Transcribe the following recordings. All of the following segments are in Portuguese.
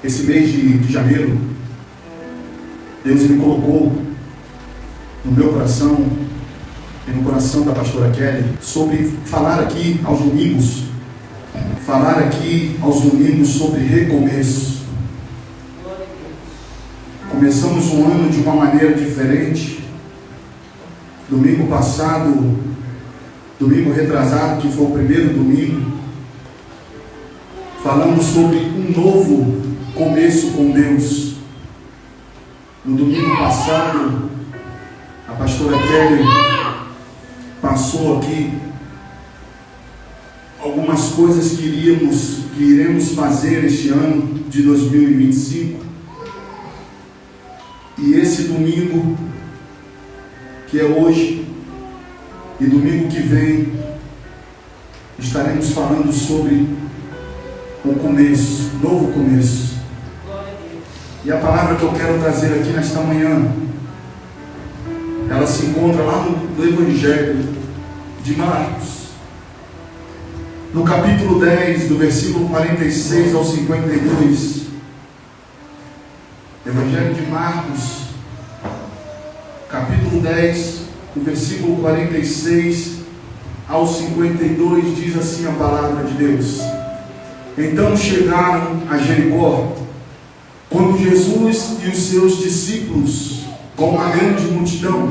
Esse mês de janeiro, Deus me colocou no meu coração e no coração da pastora Kelly sobre falar aqui aos domingos sobre recomeço. Começamos um ano de uma maneira diferente. Domingo passado, domingo retrasado, que foi o primeiro domingo, falamos sobre um novo começo com Deus. No domingo passado, a pastora Kelly passou aqui algumas coisas que iremos fazer este ano de 2025. E esse domingo, que é hoje, e domingo que vem, estaremos falando sobre o começo, novo começo. E a palavra que eu quero trazer aqui nesta manhã, ela se encontra lá no Evangelho de Marcos, no capítulo 10, do versículo 46 ao 52. Evangelho de Marcos, capítulo 10, do versículo 46 ao 52, diz assim a palavra de Deus. Então chegaram a Jericó, quando Jesus e os seus discípulos, com uma grande multidão,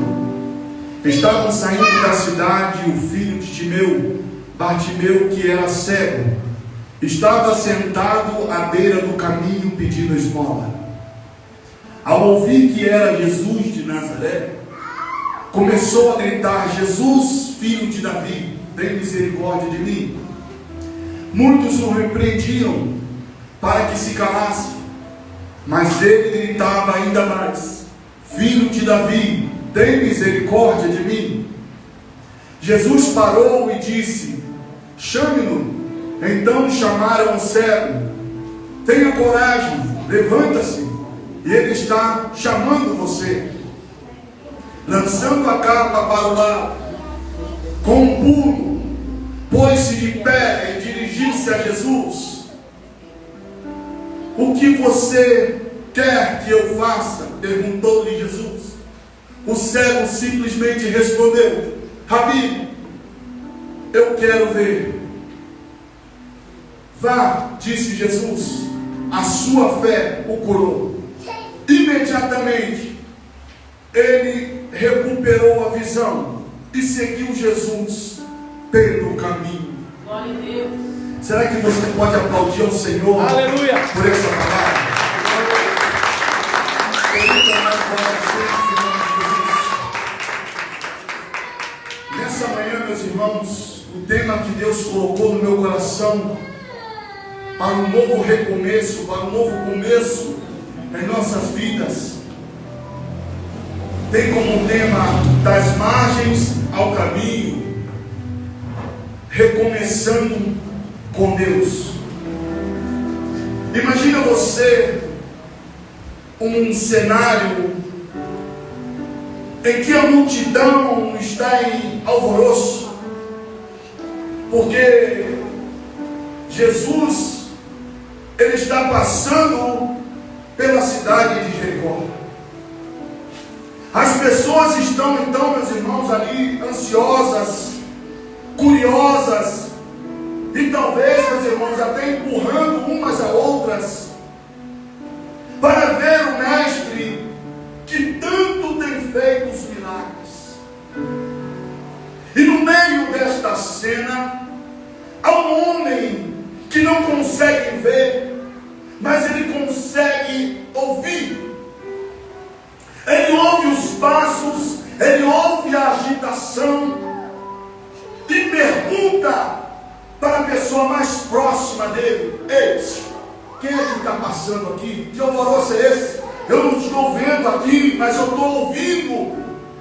estavam saindo da cidade. O filho de Timeu, Bartimeu, que era cego, estava sentado à beira do caminho pedindo esmola. Ao ouvir que era Jesus de Nazaré, começou a gritar: Jesus, filho de Davi, tem misericórdia de mim. Muitos o repreendiam para que se calasse, mas ele gritava ainda mais: Filho de Davi, tem misericórdia de mim. Jesus parou e disse: Chame-no. Então chamaram o cego. Tenha coragem, levanta-se, e ele está chamando você. Lançando a capa para o lado, com um pulo, pôs-se de pé e dirigiu-se a Jesus. O que você quer que eu faça? Perguntou-lhe Jesus. O cego simplesmente respondeu: Rabi, eu quero ver. Vá, disse Jesus, a sua fé o curou. Imediatamente ele recuperou a visão e seguiu Jesus pelo caminho. Glória a Deus. Será que você pode aplaudir ao Senhor? Aleluia. Por essa palavra? Nessa manhã, meus irmãos, o tema que Deus colocou no meu coração para um novo recomeço, para um novo começo em nossas vidas, tem como tema: das margens ao caminho, recomeçando com Deus. Imagina você um cenário em que a multidão está em alvoroço, porque Jesus, ele está passando pela cidade de Jericó. As pessoas estão então, meus irmãos, ali ansiosas, curiosas, e talvez, meus irmãos, até empurrando umas a outras para ver o mestre que tanto tem feito os milagres. E no meio desta cena há um homem que não consegue ver, mas ele consegue ouvir. Ele ouve os passos, ele ouve a agitação e pergunta para a pessoa mais próxima dele: Ei, quem é que está passando aqui? Que alvoroço é esse? Eu não estou vendo aqui, mas eu estou ouvindo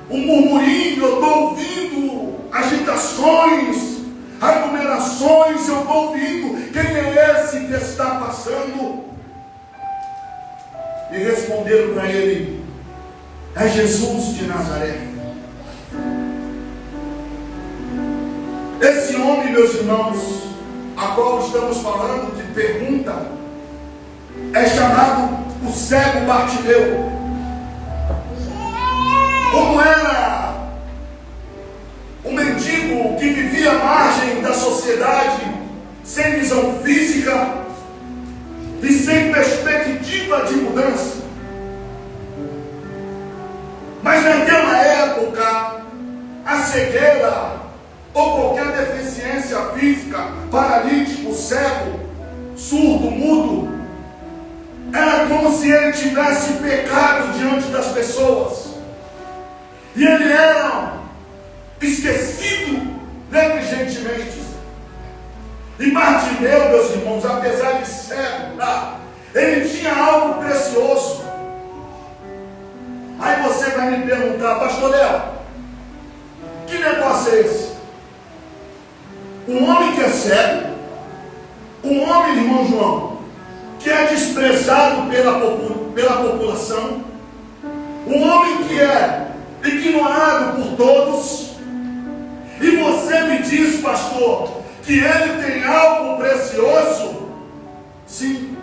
um murmurinho, eu estou ouvindo agitações, aglomerações, eu estou ouvindo. Quem é esse que está passando? E responderam para ele: é Jesus de Nazaré. Esse homem, meus irmãos, a qual estamos falando, que pergunta, é chamado o cego Bartimeu. Como era um mendigo que vivia à margem da sociedade, sem visão física e sem perspectiva de mudança. Mas naquela época, a cegueira ou qualquer deficiência física, paralítico, cego, surdo, mudo, era como se ele tivesse pecado diante das pessoas. E ele era esquecido negligentemente. E Bartimeu, meus irmãos, apesar de cego, ele tinha algo precioso. Aí você vai me perguntar: pastor Léo, que negócio é esse? Um homem que é cego, um homem, irmão João, que é desprezado pela população, um homem que é ignorado por todos, e você me diz, pastor, que ele tem algo precioso? Sim,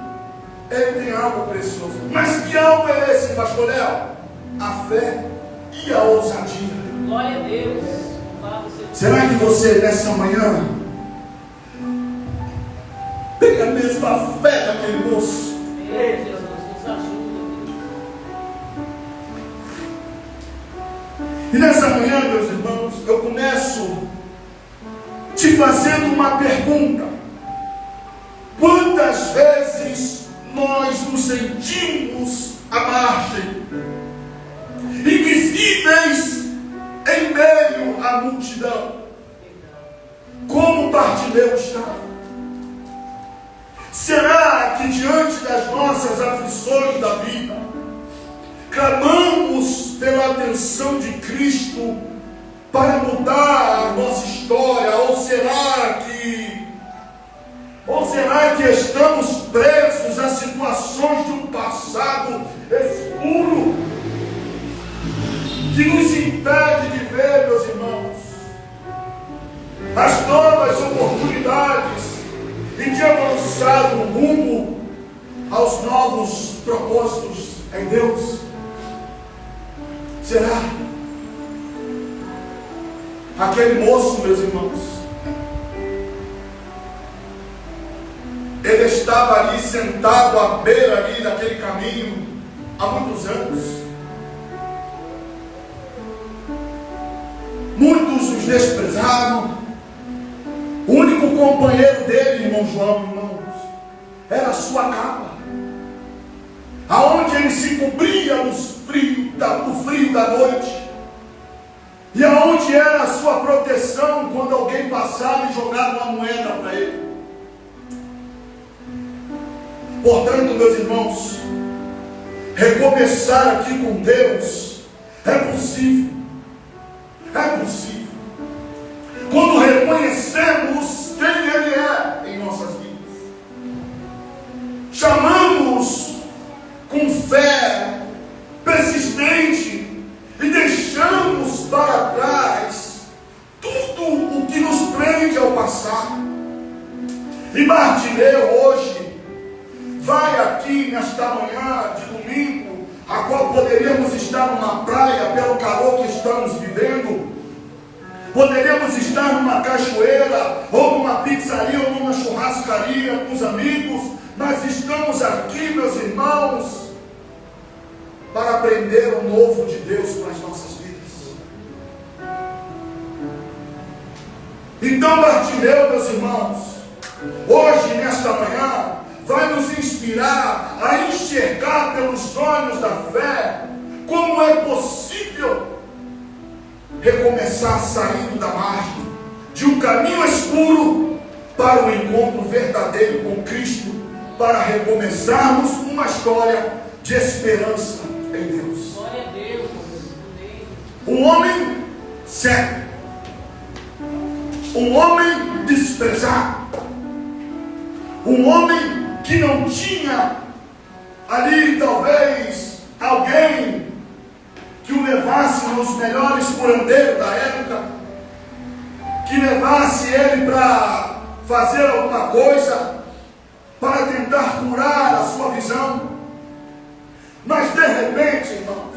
ele tem algo precioso. Mas que algo é esse, pastor Léo? A fé e a ousadia. Glória a Deus. Será que você nessa manhã tem a mesma fé daquele moço? Meu Jesus, nos ajuda. E nessa manhã, meus irmãos, eu começo te fazendo uma pergunta: quantas vezes nós nos sentimos à margem, invisíveis em meio à multidão, como Bartimeu estava? Será que diante das nossas aflições da vida, clamamos pela atenção de Cristo para mudar a nossa história? Ou será que estamos presos a situações de um passado escuro que nos impede de ver, meus irmãos, as novas oportunidades e de avançar no rumo aos novos propósitos em Deus? Será? Aquele moço, meus irmãos, ele estava ali sentado à beira ali daquele caminho há muitos anos. Muitos os desprezavam. O único companheiro dele, irmão João, irmãos, era a sua capa, aonde ele se cobria do frio da noite, e aonde era a sua proteção quando alguém passava e jogava uma moeda para ele. Portanto, meus irmãos, recomeçar aqui com Deus é possível. É possível. Quando reconhecemos quem Ele é em nossas vidas, chamamos com fé persistente e deixamos para trás tudo o que nos prende ao passado. E Bartimeu hoje vai aqui nesta manhã de domingo, a qual poderíamos estar numa praia pelo calor que estamos vivendo, poderíamos estar numa cachoeira, ou numa pizzaria, ou numa churrascaria com os amigos, mas estamos aqui, meus irmãos, para aprender o novo de Deus para as nossas vidas. Então Bartimeu, meus irmãos, hoje, nesta manhã, vai nos inspirar a enxergar pelos olhos da fé como é possível recomeçar saindo da margem de um caminho escuro para o encontro verdadeiro com Cristo, para recomeçarmos uma história de esperança em Deus. Glória a Deus. Um homem cego, um homem desprezado, um homem que não tinha ali talvez alguém que o levasse nos melhores curandeiros da época, que levasse ele para fazer alguma coisa, para tentar curar a sua visão. Mas de repente, irmãos,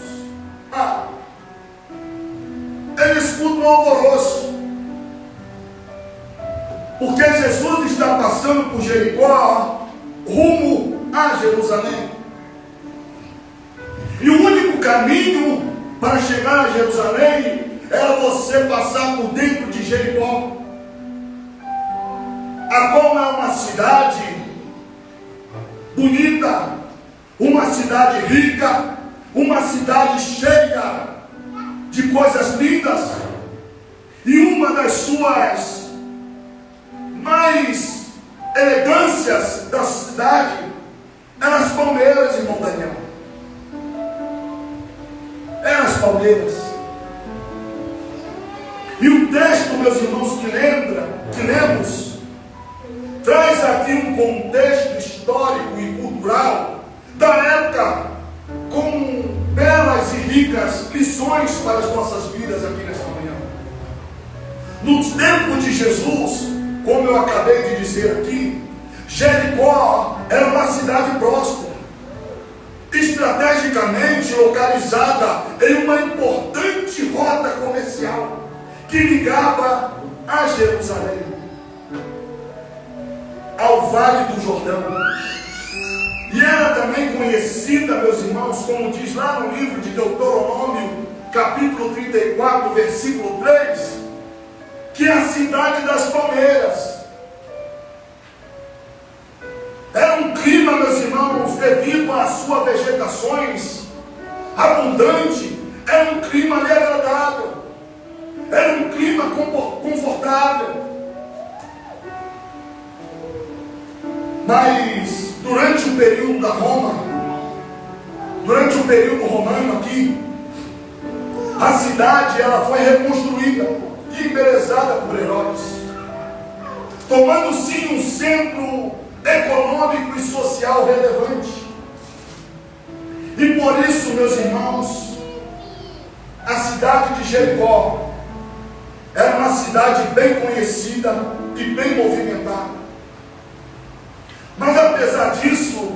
ele escuta um alvoroço, porque Jesus está passando por Jericó, rumo a Jerusalém. E o único caminho para chegar a Jerusalém era você passar por dentro de Jericó, a qual é uma cidade bonita, uma cidade rica, uma cidade cheia de coisas lindas, e uma das suas mais elegâncias da cidade eram as palmeiras, irmão Daniel. Eram as palmeiras. E o texto, meus irmãos, que lemos, traz aqui um contexto histórico e cultural da época, com belas e ricas lições para as nossas vidas aqui nesta manhã. No tempo de Jesus, como eu acabei de dizer aqui, Jericó era uma cidade próspera, estrategicamente localizada em uma importante rota comercial que ligava a Jerusalém, ao Vale do Jordão. E era também conhecida, meus irmãos, como diz lá no livro de Deuteronômio, capítulo 34, versículo 3, que é a cidade das palmeiras. Era um clima, meus irmãos, devido às suas vegetações abundante, era um clima ali agradável, era um clima confortável. Mas durante o período da Roma, durante o período romano aqui, a cidade ela foi reconstruída e embelezada por Herodes, tomando sim um centro econômico e social relevante. E por isso, meus irmãos, a cidade de Jericó era uma cidade bem conhecida e bem movimentada. Mas apesar disso,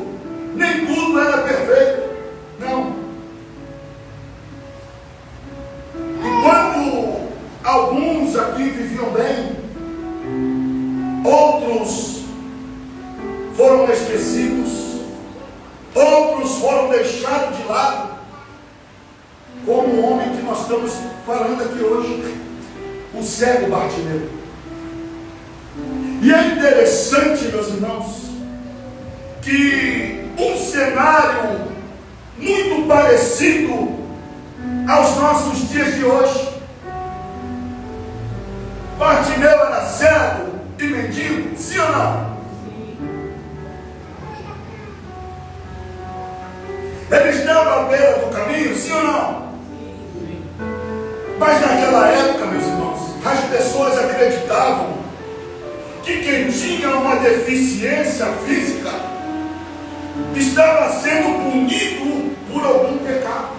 nem tudo era perfeito. Não. Enquanto alguns aqui viviam bem, outros foram esquecidos, outros foram deixados de lado, como o homem que nós estamos falando aqui hoje, o cego Bartimeu. E é interessante, meus irmãos, que um cenário muito parecido aos nossos dias de hoje. Bartimeu era cego e mendigo, sim ou não? Eles estavam à beira do caminho, sim ou não? Mas naquela época, meus irmãos, as pessoas acreditavam que quem tinha uma deficiência física estava sendo punido por algum pecado.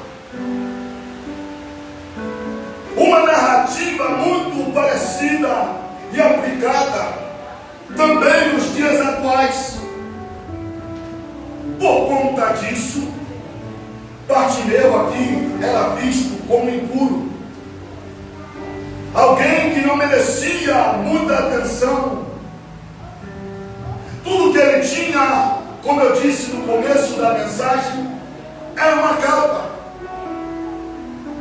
Uma narrativa muito parecida e aplicada também nos dias atuais. Por conta disso, Bartimeu aqui era visto como impuro, alguém que não merecia muita atenção. Tudo que ele tinha, como eu disse no começo da mensagem, era uma capa.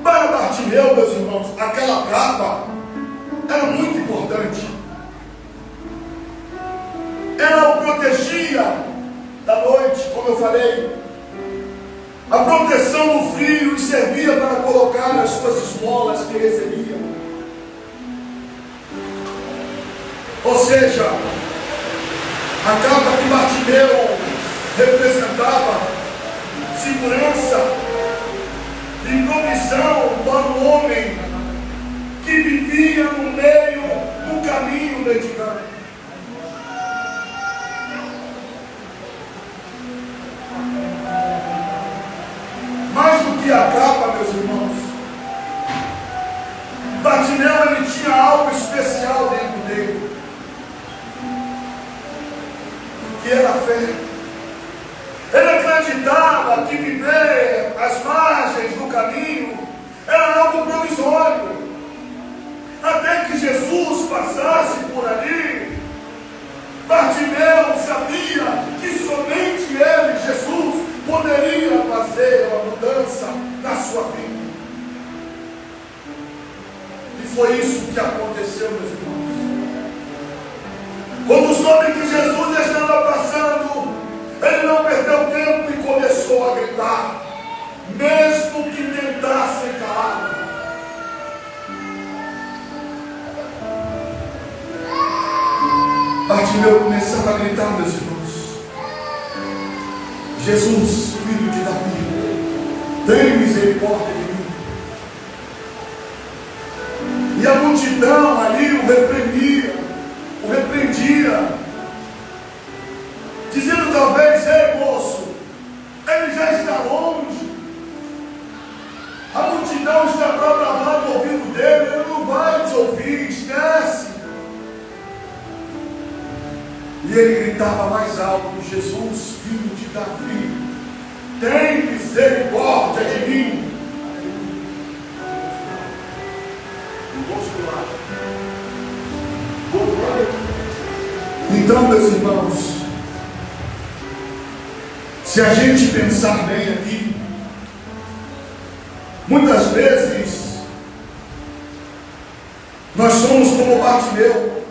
Para Bartimeu, meus irmãos, aquela capa era muito importante. Ela o protegia da noite, como eu falei, a proteção do frio, e servia para colocar as suas esmolas que recebia. Ou seja, a capa que Bartimeu representava segurança e provisão para o homem que vivia no meio do caminho do engano. Mais do que a capa, meus irmãos, Bartimeu ele tinha algo especial dentro dele, que era a fé. Ele acreditava que viver às margens do caminho era algo provisório, até que Jesus passasse por ali. Bartimeu sabia que somente ele, Jesus, poderia fazer uma mudança na sua vida. E foi isso que aconteceu, meus irmãos. Quando soube que Jesus estava passando, ele não perdeu tempo e começou a gritar, mesmo que tentassem calar. Bartimeu começava a gritar, meus irmãos: Jesus, filho de Davi, tem misericórdia de mim. E a multidão ali o repreendia, dizendo talvez: ei moço, ele já está longe, a multidão está para bramar no ouvido dele, ele não vai te ouvir, esquece. E ele gritava mais alto: Jesus, filho de Davi, tem misericórdia de mim. Então, meus irmãos, se a gente pensar bem aqui, muitas vezes nós somos como Bartimeu,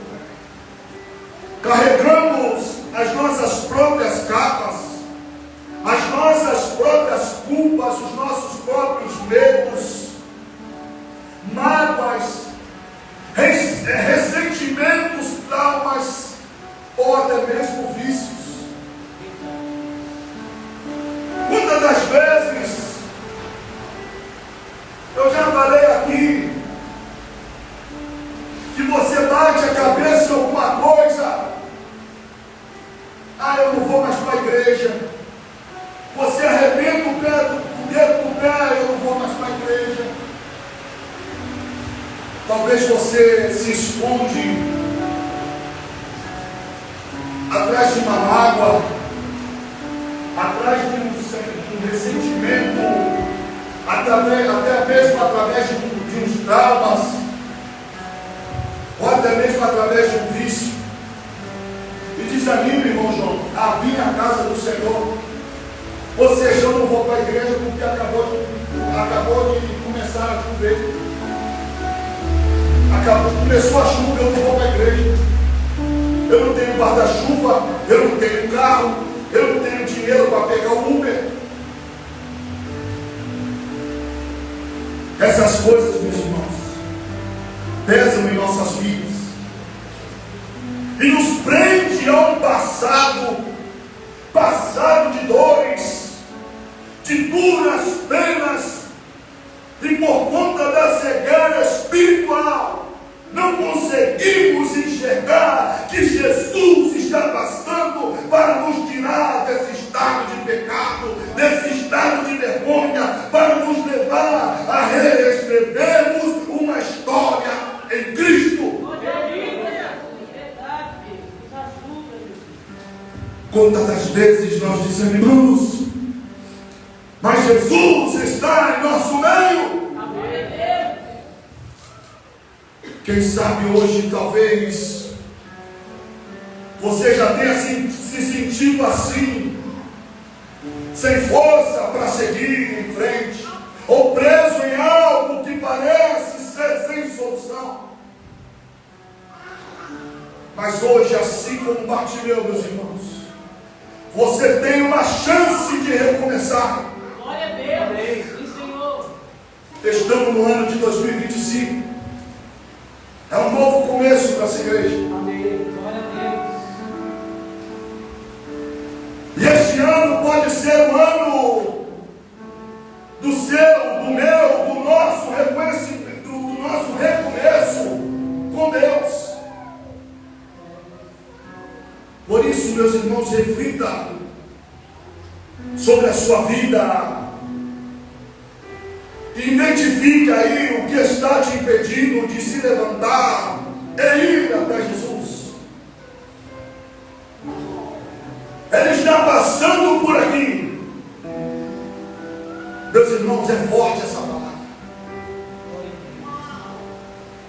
carregamos as nossas próprias capas, as nossas próprias culpas, os nossos próprios medos, mágoas, ressentimentos, traumas ou até mesmo vícios. Muitas das vezes, eu já falei aqui, que você bate a cabeça em alguma coisa, eu não vou mais para a igreja. Você arrebenta o dedo do pé, eu não vou mais para a igreja. Talvez você se esconde atrás de uma mágoa, atrás de um ressentimento, até mesmo através de uns traumas, ou até mesmo através de um vício. E desanima, irmão João, a vir à casa do Senhor. Ou seja, eu não vou para a igreja porque acabou de começar a chover. Começou a chuva, eu não vou para a igreja. Eu não tenho guarda-chuva, eu não tenho carro, eu não tenho dinheiro para pegar o Uber. Essas coisas, meus irmãos, pesam em nossas vidas e nos prende a um passado de dores, de duras penas, e por conta da cegueira espiritual não conseguimos enxergar que Jesus está passando para nos tirar desse estado de pecado, desse estado de vergonha, para nos levar a reescrevermos uma história em Cristo. Quantas das vezes nós desanimamos, mas Jesus está em nosso meio. Quem sabe hoje talvez você já tenha se sentido assim, sem força para seguir em frente, ou preso em algo que parece ser sem solução. Mas hoje, assim como Bartimeu, meus irmãos, você tem uma chance de recomeçar. Glória a Deus. Sim, Senhor. Estamos no ano de 2025. É um novo começo para essa igreja. Amém. Glória a Deus. E este ano pode ser o ano do seu, do meu, do nosso reconhecimento, do nosso recomeço com Deus. Por isso, meus irmãos, reflita sobre a sua vida e identifique aí o que está te impedindo de se levantar e ir até Jesus. Ele está passando por aqui. Meus irmãos, é forte essa palavra.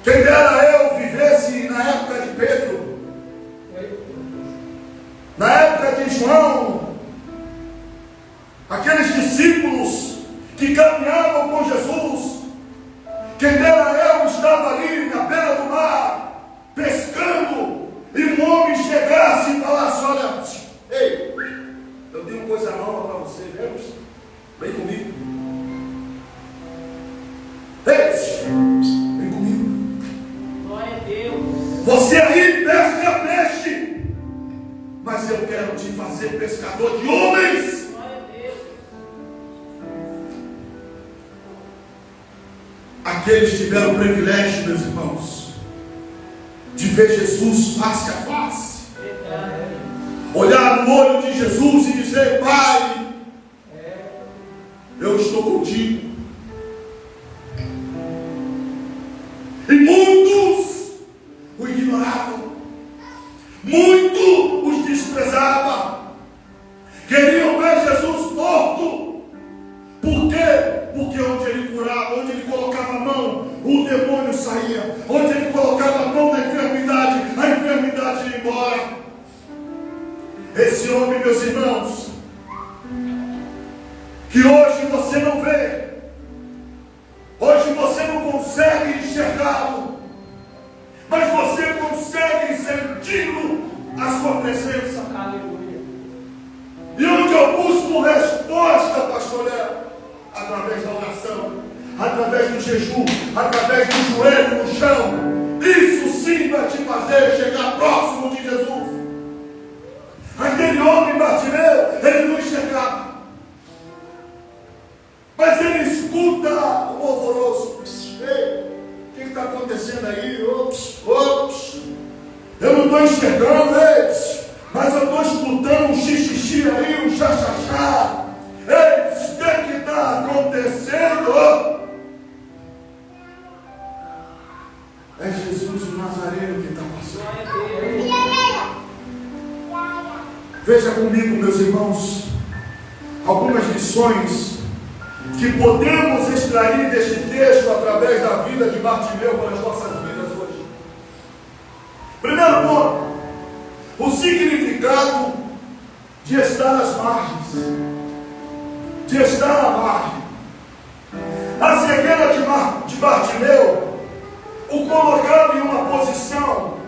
Quem dera eu vivesse na época de Pedro, na época de João, aqueles discípulos que caminhavam com Jesus. Quem dera eu estava ali na beira do mar, pescando, e um homem chegasse e falasse: olha, ei, eu tenho coisa nova para você, vem comigo. Ei, vem comigo. Glória a Deus. Você aí pesca peixe, mas eu quero te fazer pescador de homens. Glória a Deus. Aqueles tiveram o privilégio, meus irmãos, de ver Jesus face a face, olhar no olho de Jesus e dizer: Pai, eu estou contigo. E muitos o ignoravam, muitos os desprezavam, queriam ver Jesus morto. Por quê? Porque onde ele curava, onde ele colocava a mão, o demônio saía. Onde ele colocava a mão na enfermidade, a enfermidade ia embora. Esse homem, meus irmãos, que hoje você não vê, hoje você não consegue enxergá-lo, mas você consegue senti-lo, a sua presença. Aleluia. E onde eu busco resposta, pastor Léo? Através da oração, através do jejum, através do joelho no chão. Isso sim vai te fazer chegar próximo de Jesus. Aquele homem Bartimeu, ele não enxergava, mas ele escuta o alvoroço. Ei, o que está acontecendo aí? Eu não estou enxergando, mas eu estou escutando um xixi aí, um xaxaxá. Ei, o que está acontecendo? É Jesus o Nazareno que está passando. Veja comigo, meus irmãos, algumas lições que podemos extrair deste texto através da vida de Bartimeu para as nossas vidas hoje. Primeiro ponto, o significado de estar às margens, de estar à margem. A cegueira de Bartimeu o colocava em uma posição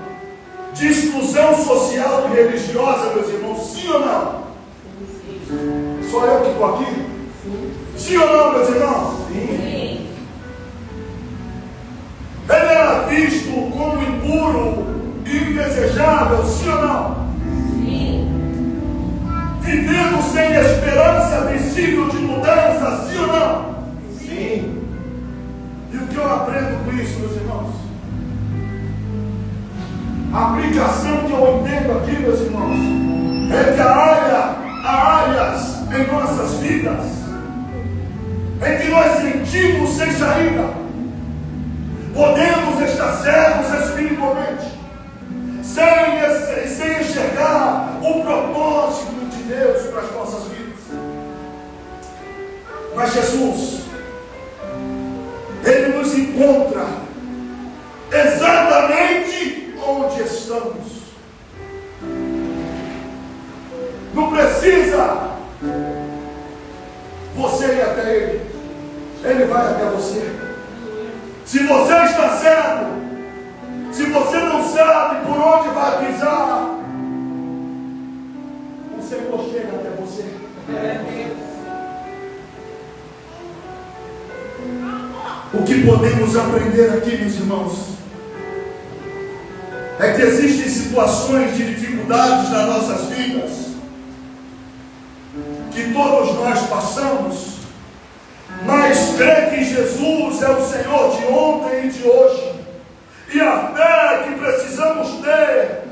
de exclusão social e religiosa, meus irmãos. Sim ou não? Só eu que estou aqui? Sim ou não, meus irmãos? Sim. Ele era visto como impuro e indesejável. Sim ou não? Vivendo sem esperança visível de mudança, sim ou não? Sim. E o que eu aprendo com isso, meus irmãos? A aplicação que eu entendo aqui, meus irmãos, é que há áreas em nossas vidas em que nós sentimos sem saída. Podemos estar cegos espiritualmente, sem enxergar o propósito de Deus para as nossas vidas. Mas Jesus, Ele nos encontra exatamente onde estamos. Não precisa você ir até Ele, Ele vai até você. Se você está cego, se você não sabe por onde vai pisar, o Senhor chega até você. O que podemos aprender aqui, meus irmãos, é que existem situações de dificuldades nas nossas vidas, que todos nós passamos, mas crer que Jesus é o Senhor de ontem e de hoje, e a fé que precisamos ter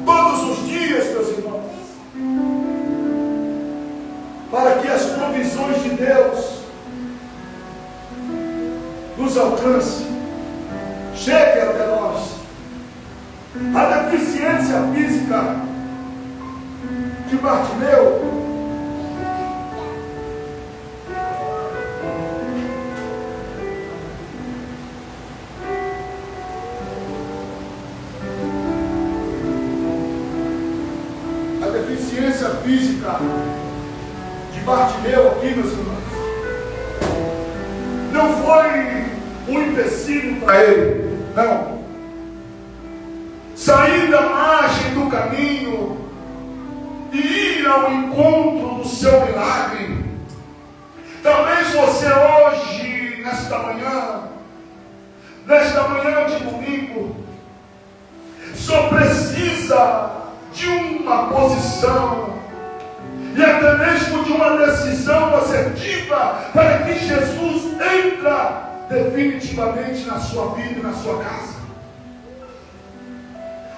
todos os dias, meus irmãos, para que as provisões de Deus nos alcancem, cheguem até nós. A deficiência física de Bartimeu. A deficiência física de Bartimeu aqui, meus irmãos, não foi um empecilho para ele, não. Sair da margem do caminho e ir ao encontro do seu milagre. Talvez você hoje, nesta manhã de domingo, só precisa de uma posição e até mesmo de uma decisão assertiva para que Jesus entre definitivamente na sua vida e na sua casa.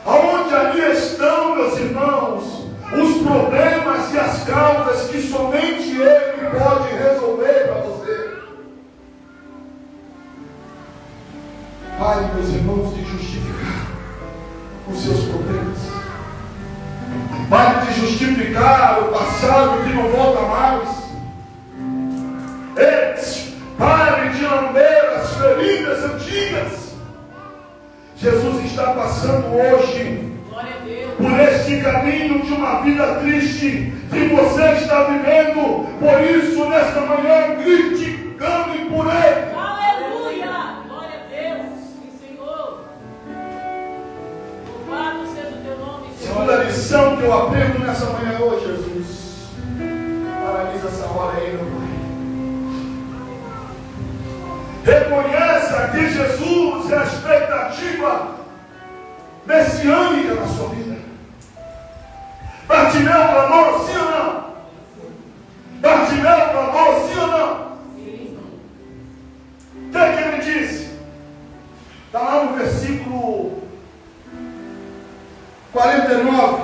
Aonde ali estão, meus irmãos, os problemas e as causas que somente Ele pode resolver para você. Pare, meus irmãos, de justificar os seus problemas. Pare de justificar o passado que não volta mais. Pare de lamber as feridas antigas. Jesus está passando hoje por este caminho de uma vida triste que você está vivendo. Por isso, nesta manhã, grite, clame por Ele. Aleluia! Glória a Deus, sim, Senhor. Louvado seja o teu nome, Senhor. Segunda lição que eu aprendo nessa manhã hoje, Jesus. Paralisa essa hora aí, meu Pai. Reconheça que Jesus é a expectativa messiânica na sua vida. Bartimeu clamou, sim ou não? Bartimeu clamou, sim ou não? Sim. O que é que ele disse? Está lá no versículo 49.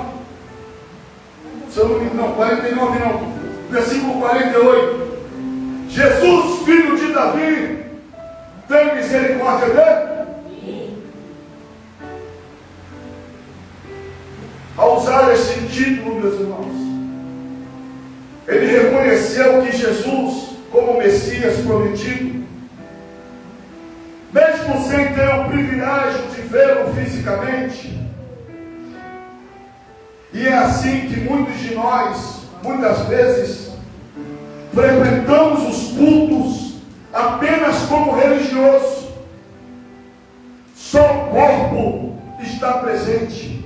Se eu não me engano, 49 não. Versículo 48. Jesus, filho de Davi, tem misericórdia dele? Ao usar esse título, meus irmãos, ele reconheceu que Jesus, como Messias prometido, mesmo sem ter o privilégio de vê-lo fisicamente, e é assim que muitos de nós, muitas vezes, frequentamos os cultos apenas como religioso. Só o corpo está presente.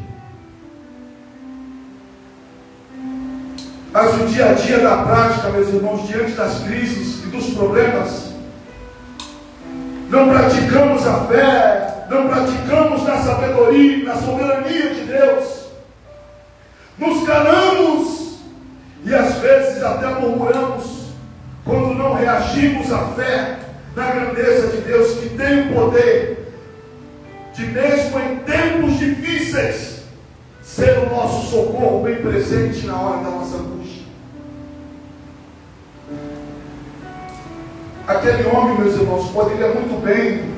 Mas o dia a dia da prática, meus irmãos, diante das crises e dos problemas, não praticamos a fé, não praticamos na sabedoria, na soberania de Deus. Nos calamos e às vezes até murmuramos quando não reagimos à fé na grandeza de Deus, que tem o poder de, mesmo em tempos difíceis, ser o nosso socorro bem presente na hora da nossa angústia. Aquele homem, meus irmãos, poderia muito bem,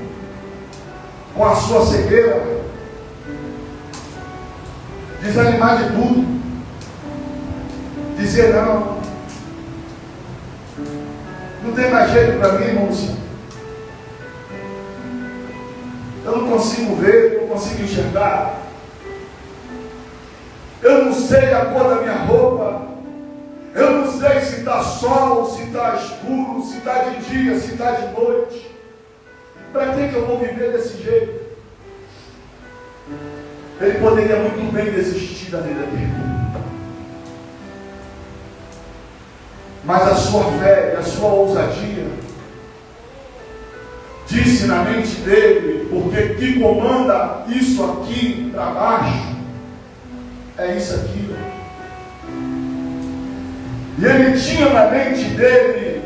com a sua cegueira, desanimar de tudo, dizer não tem mais jeito para mim, irmãos. Eu não consigo ver, não consigo enxergar. Eu não sei a cor da minha roupa. Eu não sei se está sol, se está escuro, se está de dia, se está de noite. Para que eu vou viver desse jeito? Ele poderia muito bem desistir da vida dele. Mas a sua fé e a sua ousadia disse na mente dele, porque que comanda isso aqui para baixo é isso aqui. E ele tinha na mente dele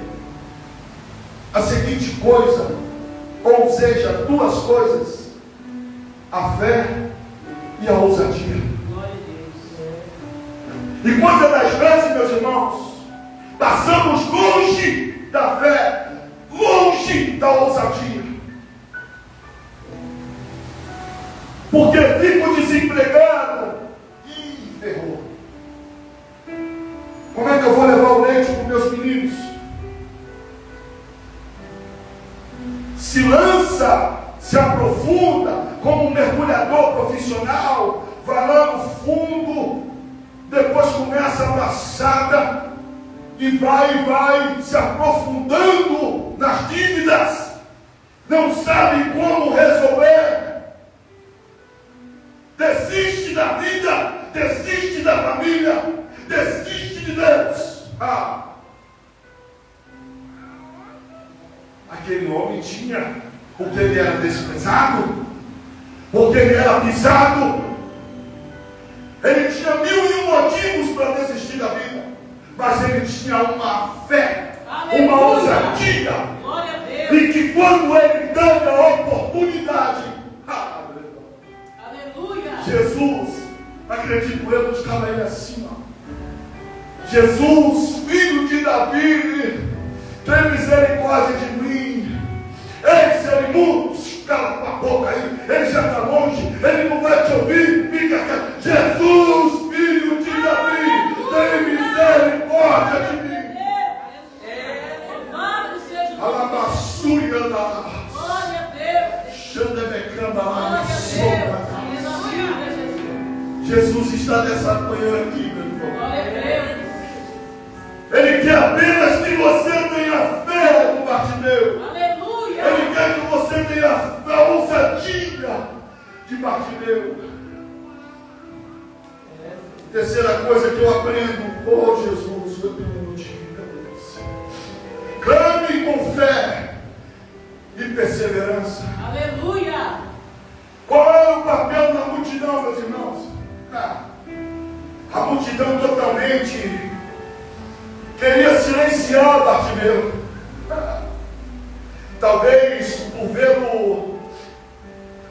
a seguinte coisa, ou seja, duas coisas: a fé e a ousadia. E quantas das vezes, meus irmãos, passamos longe da fé, longe da ousadia, porque fico desempregado e ferrou. eu vou levar o leite para os meus meninos. Se lança, se aprofunda como um mergulhador profissional, vai lá no fundo, depois começa a braçada e vai se aprofundando nas dívidas, não sabe como resolver, desiste da vida, desiste da família, desiste de Deus. Aquele homem tinha, porque ele era desprezado, porque ele era pisado, ele tinha 1001 motivos para desistir da vida, mas ele tinha uma fé, Aleluia. uma ousadia, Glória a Deus. e que quando ele teve a oportunidade, Aleluia. Jesus, acredito eu, estava ele assim, Jesus, filho de Davi, tem misericórdia de mim. Ei, ser imundo, cala a boca aí, ele já está longe, ele não vai te ouvir, fica quieto. Jesus, filho de Davi, tem misericórdia de mim. Louvado seja o Alabaçuia da Glória a Deus. Xandebecamba Glória lá, a Deus. Aleluia, Jesus. Jesus está nessa manhã aqui, meu irmão. Glória a Deus. Ele quer apenas que você tenha fé no Bartimeu. Aleluia. Ele quer que você tenha a ousadia de Bartimeu. Terceira coisa que eu aprendo, oh Jesus, eu tenho um motivo, Deus. Clame com fé e perseverança. Aleluia. Qual é o papel da multidão, meus irmãos? A multidão totalmente queria silenciar Bartimeu. Talvez por vê-lo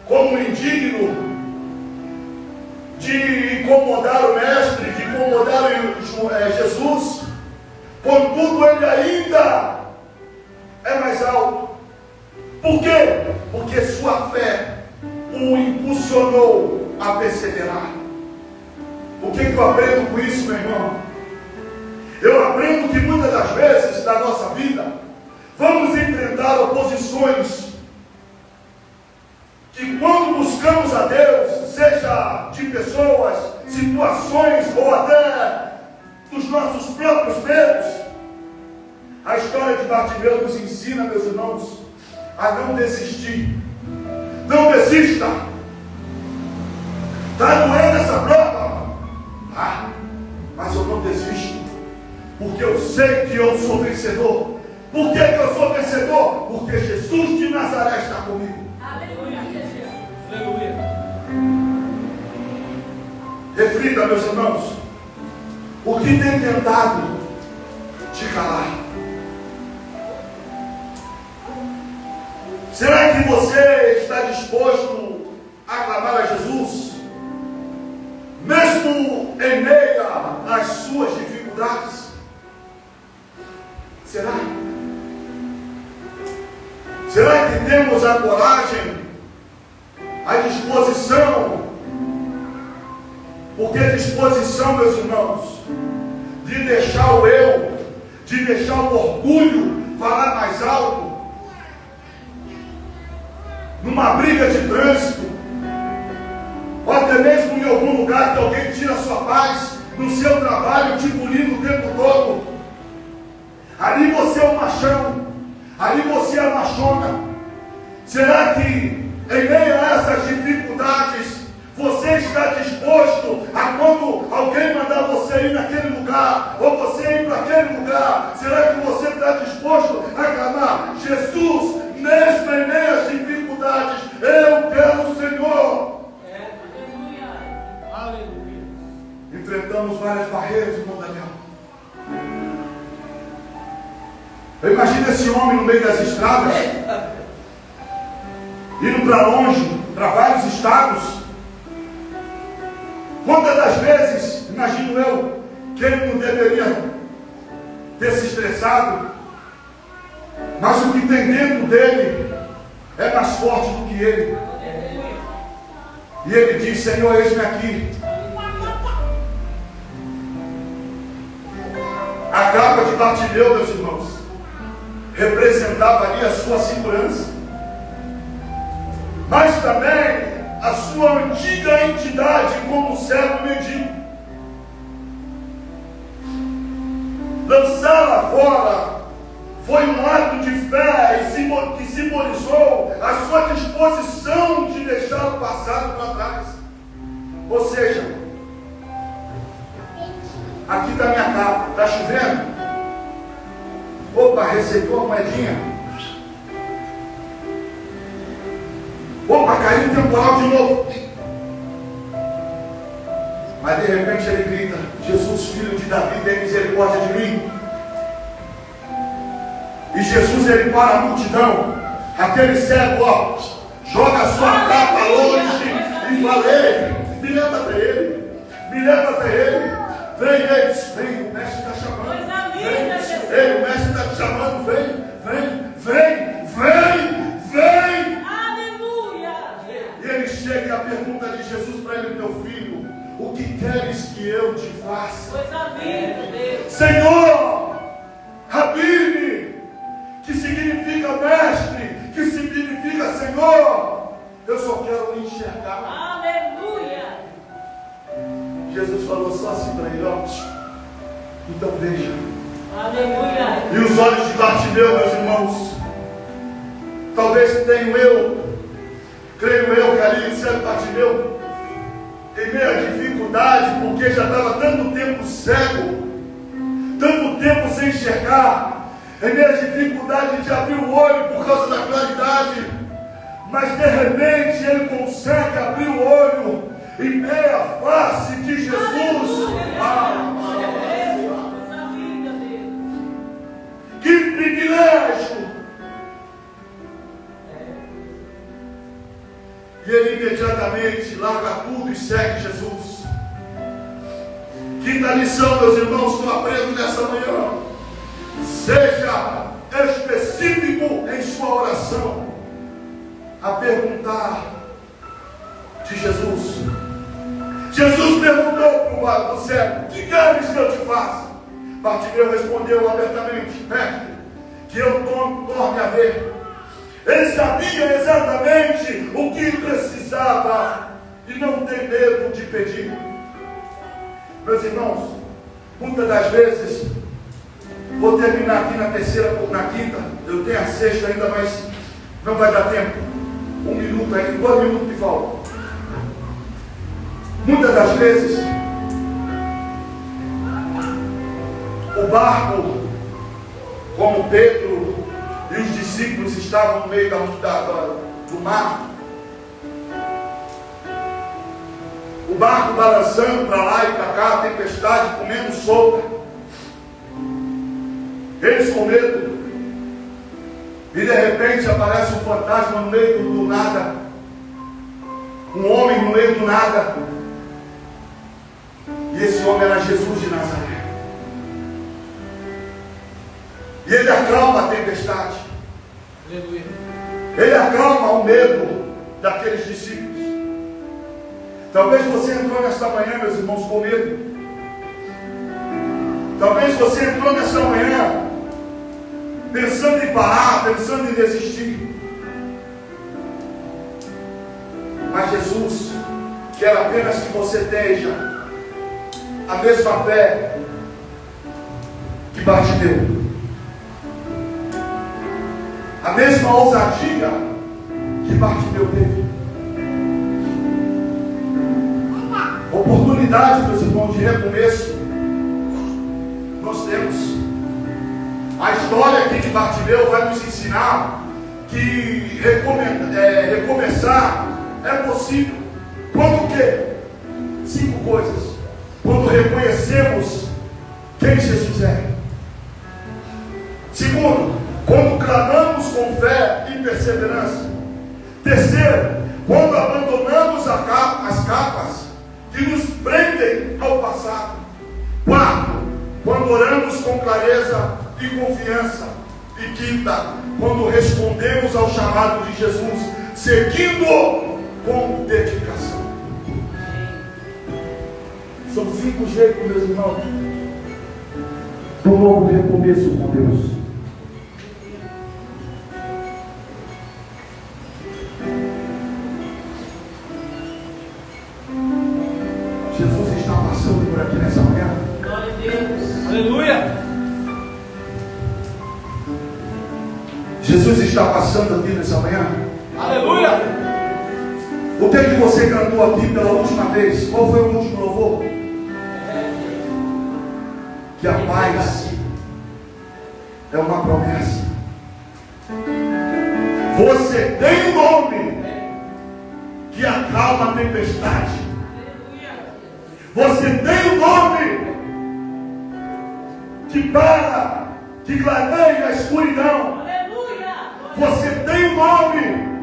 como indigno de incomodar o mestre, de incomodar Jesus. Contudo, ele ainda é mais alto. Por quê? Porque sua fé o impulsionou a perseverar. O que eu aprendo com isso, meu irmão? Eu aprendo que muitas das vezes na nossa vida vamos enfrentar oposições que, quando buscamos a Deus, seja de pessoas, situações ou até dos nossos próprios medos, a história de Bartimeu nos ensina, meus irmãos, a não desistir. Não desista. Está doendo essa prova? Mas eu não desisto, porque eu sei que eu sou vencedor. Por que eu sou vencedor? Porque Jesus de Nazaré está comigo. Aleluia. Aleluia. Reflita, meus irmãos, o que tem tentado te calar? Será que você está disposto a clamar a Jesus, mesmo em meio às suas dificuldades? Será? Será que temos a coragem, a disposição? Porque disposição, meus irmãos, de deixar o eu, de deixar o orgulho falar mais alto, numa briga de trânsito, ou até mesmo em algum lugar que alguém tira a sua paz, no seu trabalho, te bulindo o tempo todo. Ali você é o machão, ali você é a machona. Será que em meio a essas dificuldades você está disposto a, quando alguém mandar você ir naquele lugar, ou você ir para aquele lugar, será que você está disposto a clamar: Jesus, mesmo em meio às dificuldades, eu quero o Senhor? Aleluia. Aleluia. Enfrentamos várias barreiras, irmão Daniel. Eu imagino esse homem no meio das estradas, indo para longe, para vários estados. Quantas das vezes, imagino eu, que ele não deveria ter se estressado, mas o que tem dentro dele é mais forte do que ele. E ele diz: Senhor, eis-me aqui. A capa de Bartimeu, meus irmãos, representava ali a sua segurança, mas também a sua antiga entidade como cego mendigo. Lançá-la fora foi um ato de fé que simbolizou a sua disposição de deixar o passado para trás. Ou seja, aqui está minha capa, está chovendo? Opa, receitou a moedinha. Opa, caiu o temporal de novo. Mas de repente ele grita: Jesus, filho de Davi, tem misericórdia de mim. E Jesus, ele para a multidão. Aquele cego, ó, joga a sua capa longe e fala: ei, me leva até ele, me leva até ele. Vem, eles, vem, o mestre está chamando. Ei, o mestre está te chamando, vem, vem, vem, vem, vem. Aleluia. E ele chega e a pergunta de Jesus para ele: meu filho, o que queres que eu te faça? Coisa linda, Deus. Senhor, Rabi, que significa mestre, que significa Senhor, eu só quero enxergar. Aleluia. Jesus falou só assim para ele: ó, então veja. Aleluia. E os olhos de Bartimeu, meus irmãos, talvez tenho eu, creio eu que ali cego Bartimeu, em meio à dificuldade, porque já estava tanto tempo cego, tanto tempo sem enxergar, em meio à dificuldade de abrir o olho por causa da claridade, mas de repente ele consegue abrir o olho em meio à face de Jesus. Que privilégio! E ele imediatamente larga tudo e segue Jesus. Quinta lição, meus irmãos, que eu aprendo nessa manhã: seja específico em sua oração, a perguntar de Jesus. Jesus perguntou para o cego: que queres que eu te faça? Bartimeu respondeu abertamente: mestre, que eu torne a ver. Ele sabia exatamente o que precisava e não tem medo de pedir. Meus irmãos, muitas das vezes, vou terminar aqui na quinta, eu tenho a sexta ainda, mas não vai dar tempo. 1 minuto aí, 2 minutos de falta. Muitas das vezes, o barco, como Pedro e os discípulos estavam no meio do mar, o barco balançando para lá e para cá, a tempestade comendo solta, eles com medo, e de repente aparece um fantasma no meio do nada, um homem no meio do nada, e esse homem era Jesus de Nazaré. E ele acalma a tempestade. Aleluia. Ele acalma o medo daqueles discípulos. Talvez você entrou nesta manhã, meus irmãos, com medo. Talvez você entrou nesta manhã pensando em parar, pensando em desistir. Mas Jesus quer apenas que você tenha a mesma fé que Bartimeu, a mesma ousadia que Bartimeu teve. Oportunidade, meus irmãos, de recomeço nós temos. A história aqui de Bartimeu vai nos ensinar que recomeçar é possível. Quando o quê? 5 coisas. Quando reconhecemos quem Jesus é. Segundo, quando clamamos com fé e perseverança. Terceiro, quando abandonamos as capas que nos prendem ao passado. Quarto, quando oramos com clareza e confiança. E quinta, quando respondemos ao chamado de Jesus, seguindo com dedicação. São 5 jeitos, meus irmãos, um novo recomeço com Deus. Jesus está passando por aqui nessa manhã. Glória a Deus. Aleluia. Jesus está passando aqui nessa manhã. Aleluia. O que é que você cantou aqui pela última vez? Qual foi o último louvor? Que a paz é uma promessa. Você tem um nome que acalma a tempestade. Você tem um nome que clareia a escuridão. Você tem um nome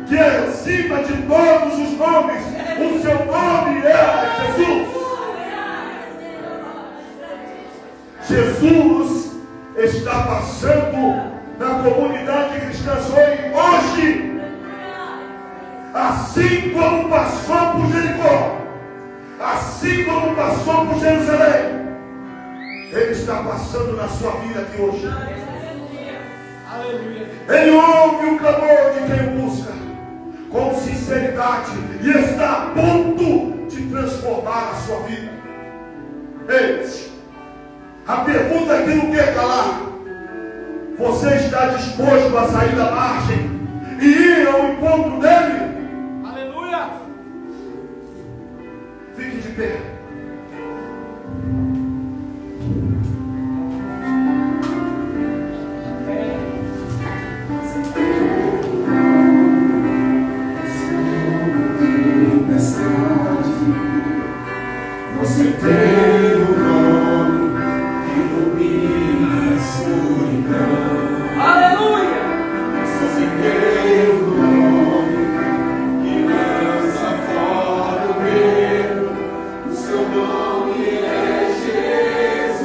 que é acima de todos os nomes. O seu nome é Jesus. Jesus está passando na comunidade cristã hoje, assim como passou por Jericó, assim como passou por Jerusalém. Ele está passando na sua vida aqui hoje. Ele ouve o clamor de quem o busca com sinceridade e está a ponto de transformar a sua vida. Ei, a pergunta aqui não quer calar. Você está disposto a sair da margem e ir ao encontro dele? Aleluia. Fique de pé. Você tem o nome que ilumina a escuridão. Aleluia. Você tem o nome que lança fora o medo. O seu nome é Jesus.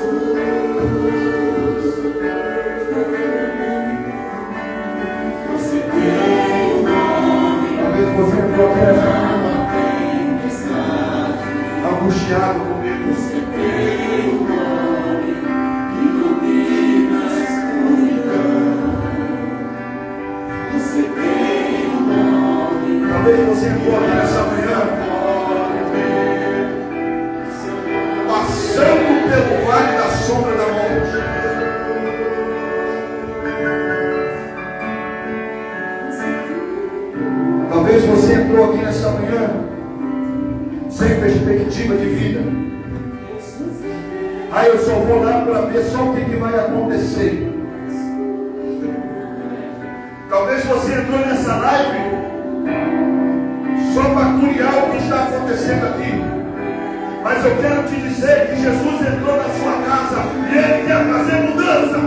Você tem o nome. Talvez você protege. Angustiado comigo. Você tem o nome que ilumina a escuridão. Você tem o nome. Talvez você entrou aqui nessa manhã passando pelo vale da sombra da morte. Talvez você entrou aqui nessa manhã sem perspectiva de vida. Aí eu só vou lá para ver só o que vai acontecer. Talvez você entrou nessa live só para curiar o que está acontecendo aqui. Mas eu quero te dizer que Jesus entrou na sua casa e Ele quer fazer mudança.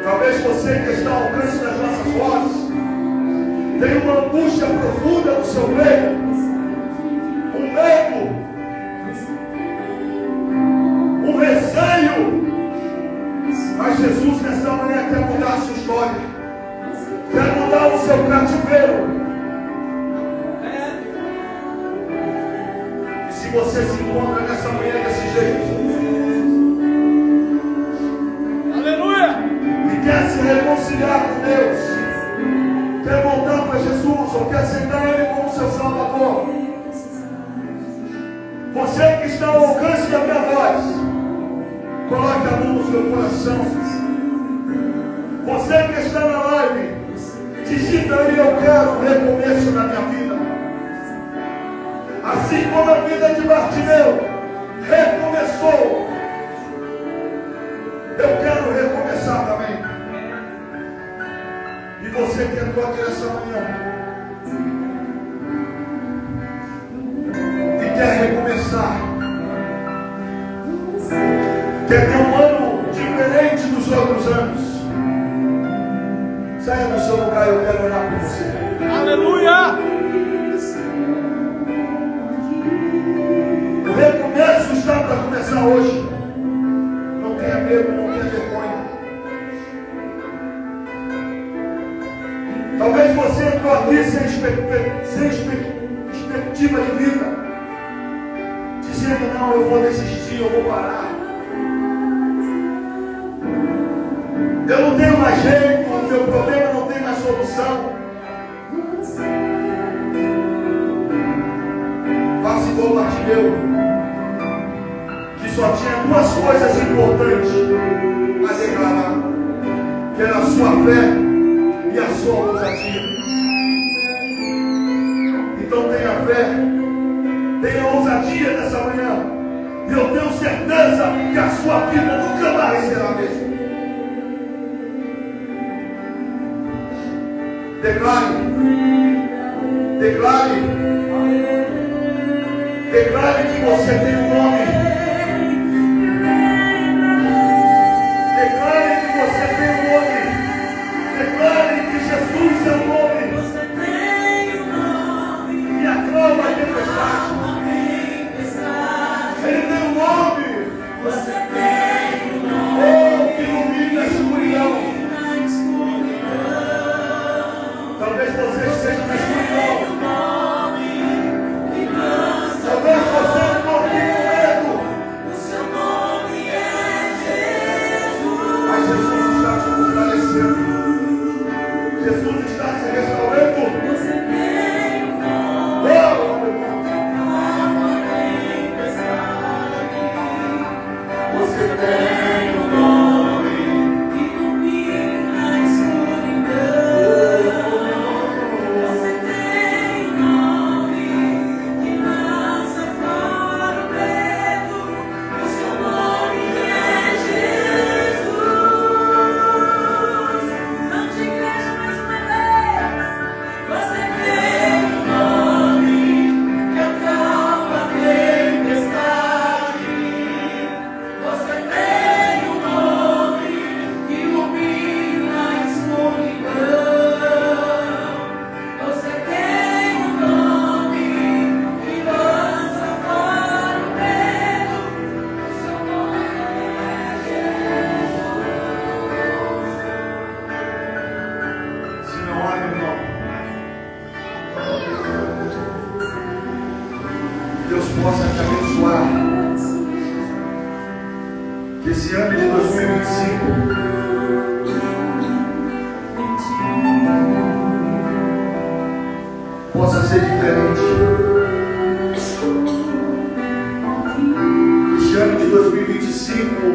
Talvez você que está ao alcance das nossas vozes tem uma angústia profunda no seu meio, um medo, um receio, mas Jesus nessa manhã quer mudar a sua história, quer mudar o seu cativeiro. E se você se encontra nessa manhã desse jeito, Aleluia. e quer se reconciliar com Deus, quer voltar para Jesus, ou quer aceitar Ele como seu Salvador, você que está ao alcance da minha voz, coloque a mão no seu coração. Você que está na live, digita aí: eu quero um recomeço na minha vida. Assim como a vida de Bartimeu recomeçou, eu quero recomeçar também. E você que entrou aqui nessa manhã e quer recomeçar, quer ter um ano diferente dos outros anos, saia do seu lugar, eu quero orar por você. Aleluia. O recomeço está para começar hoje. Não tenha medo, não tenha vergonha. Talvez você entrou aqui sem perspectiva de vida, dizendo: não, eu vou desistir, eu vou parar. Eu não tenho mais jeito, o meu problema não tem mais solução. Faça igual Bartimeu, que só tinha duas coisas importantes a declarar, que era a sua fé e a sua ousadia. Então tenha fé, tenha ousadia nessa manhã, e eu tenho certeza que a sua vida nunca mais será a mesma. Declare, declare, declare que você tem um nome. Declare que você tem um nome. Declare que Jesus é o nome. Você tem um nome. E acalma a tempestade. Ele tem um nome. Você tem um nome. Oh, que ilumina a escuridão. Talvez você esteja na escuridão. Talvez você não tenha medo. O seu nome é Jesus. Mas Jesus está te fortalecendo. Jesus está te restaurando. Você tem um nome. Oh, meu Deus. Você tem um nome que ilumina a escuridão. Você tem um nome que lança fora o medo. O seu nome é Jesus. Cante, igreja, mais uma vez. Você tem um nome que acalma a tempestade. Você tem um nome que ilumina a escuridão. Você tem um nome que lança fora o medo. O seu nome é Jesus. Se não há, meu irmão, que Deus possa te abençoar. Que esse ano de 2025 possa ser diferente. Esse ano de 2025,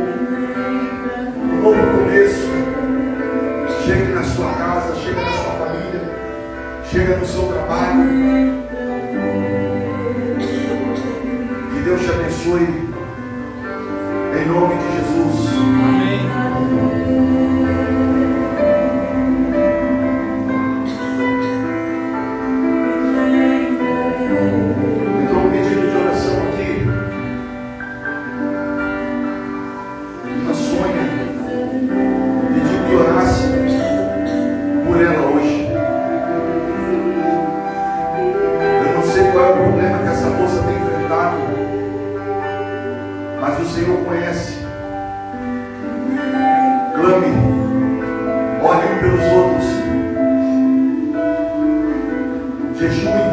um novo começo. Chegue na sua casa, chegue na sua família, chega no seu trabalho. Que Deus te abençoe. Em nome de Jesus. Então, um pedido de oração aqui. A Sônia pediu que orasse por ela hoje. Eu não sei qual é o problema que essa moça tem enfrentado, mas o Senhor conhece. Clame, ore um pelos outros, jejue.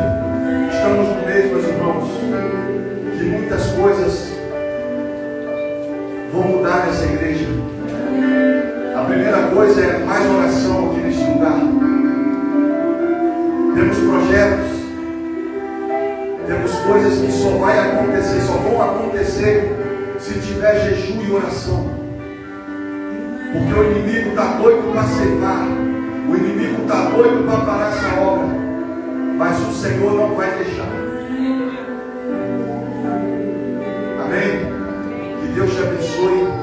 Estamos no mês, meus irmãos, que muitas coisas vão mudar nessa igreja. A primeira coisa é mais oração aqui neste lugar. Temos projetos, temos coisas que só vai acontecer, só vão acontecer se tiver jejum e oração. Porque o inimigo está doido para ceifar, o inimigo está doido para parar essa obra, mas o Senhor não vai deixar. Amém? Que Deus te abençoe.